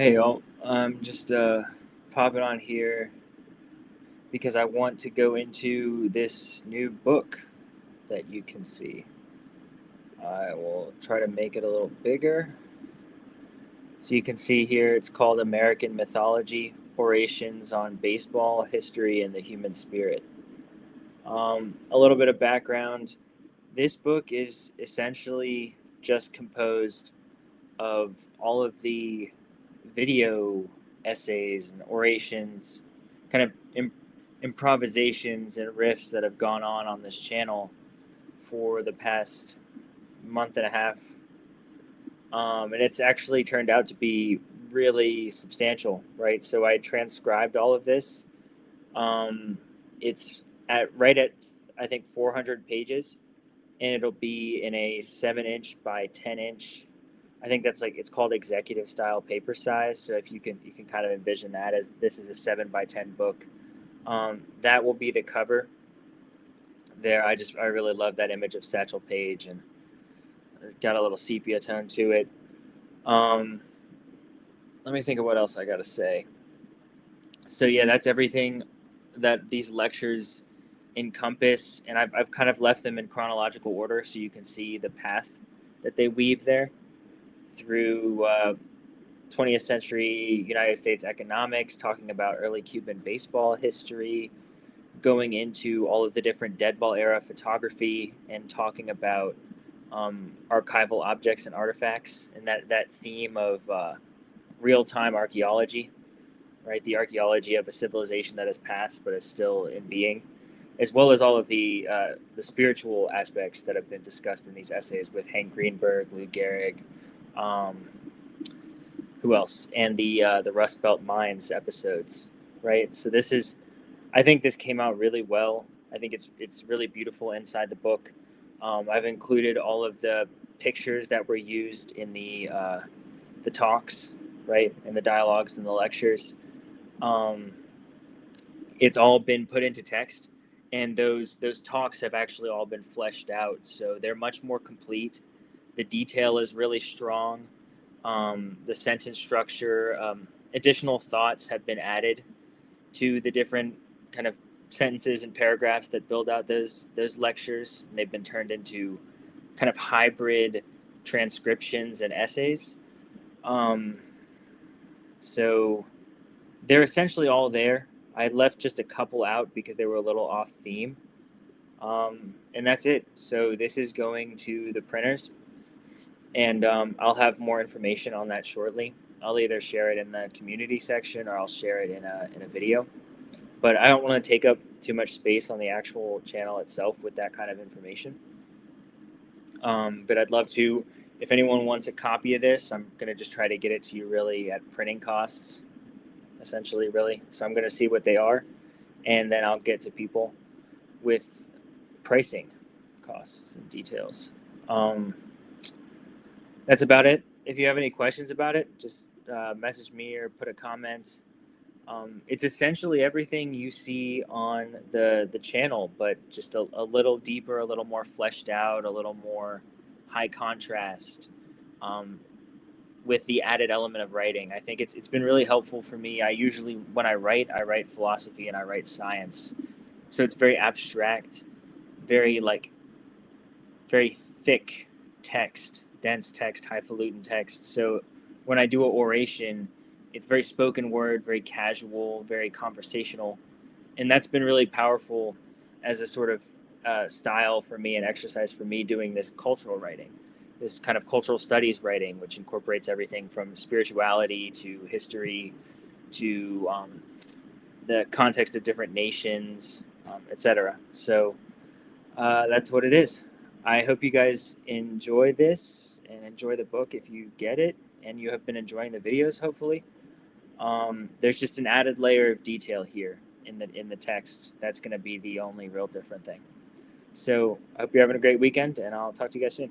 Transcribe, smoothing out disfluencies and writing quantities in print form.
Hey y'all, I'm just popping on here because I want to go into this new book that you can see. I will try to make it a little bigger. So you can see here it's called American Mythology, Orations on Baseball, History, and the Human Spirit. A little bit of background. This book is essentially just composed of all of the video essays and orations, kind of improvisations and riffs that have gone on this channel for the past month and a half. And it's actually turned out to be really substantial, right? So I transcribed all of this. It's at right at I think 400 pages, and it'll be in a 7-inch by 10-inch. I think that's like it's called executive style paper size. So if you can kind of envision that as this is a 7 by 10 book. That will be the cover. There, I really love that image of Satchel Paige, and it's got a little sepia tone to it. Um, Let me think of what else I got to say. So yeah, that's everything that these lectures encompass, and I've kind of left them in chronological order so you can see the path that they weave there through 20th century United States economics, talking about early Cuban baseball history, going into all of the different dead ball era photography, and talking about archival objects and artifacts, and that theme of real time archaeology, right? The archaeology of a civilization that has passed but is still in being, as well as all of the spiritual aspects that have been discussed in these essays with Hank Greenberg, Lou Gehrig, um, who else, and the Rust Belt Mines episodes, right? So this is, I think this came out really well. I think it's really beautiful inside the book. I've included all of the pictures that were used in the talks, right, and the dialogues and the lectures. Um, it's all been put into text, and those talks have actually all been fleshed out, so they're much more complete. The detail is really strong. The sentence structure, additional thoughts have been added to the different kind of sentences and paragraphs that build out those lectures. And they've been turned into kind of hybrid transcriptions and essays. Um, so they're essentially all there. I left just a couple out because they were a little off theme. And that's it. So this is going to the printers, and I'll have more information on that shortly. I'll either share it in the community section or I'll share it in a video. But I don't want to take up too much space on the actual channel itself with that kind of information. But I'd love to, if anyone wants a copy of this, I'm going to just try to get it to you really at printing costs, essentially, really. So I'm going to see what they are, and then I'll get to people with pricing costs and details. Um, that's about it. If you have any questions about it, just message me or put a comment. It's essentially everything you see on the channel, but just a little deeper, a little more fleshed out, a little more high contrast, um, with the added element of writing. I think it's been really helpful for me. I usually when I write philosophy and I write science, so it's very abstract, very like very thick text, dense text, highfalutin text. So when I do an oration, it's very spoken word, very casual, very conversational, and that's been really powerful as a sort of style for me and exercise for me doing this cultural writing, this kind of cultural studies writing, which incorporates everything from spirituality to history to the context of different nations, etc. So that's what it is. I hope you guys enjoy this and enjoy the book if you get it, and you have been enjoying the videos. Hopefully, there's just an added layer of detail here in the text. That's going to be the only real different thing. So I hope you're having a great weekend, and I'll talk to you guys soon.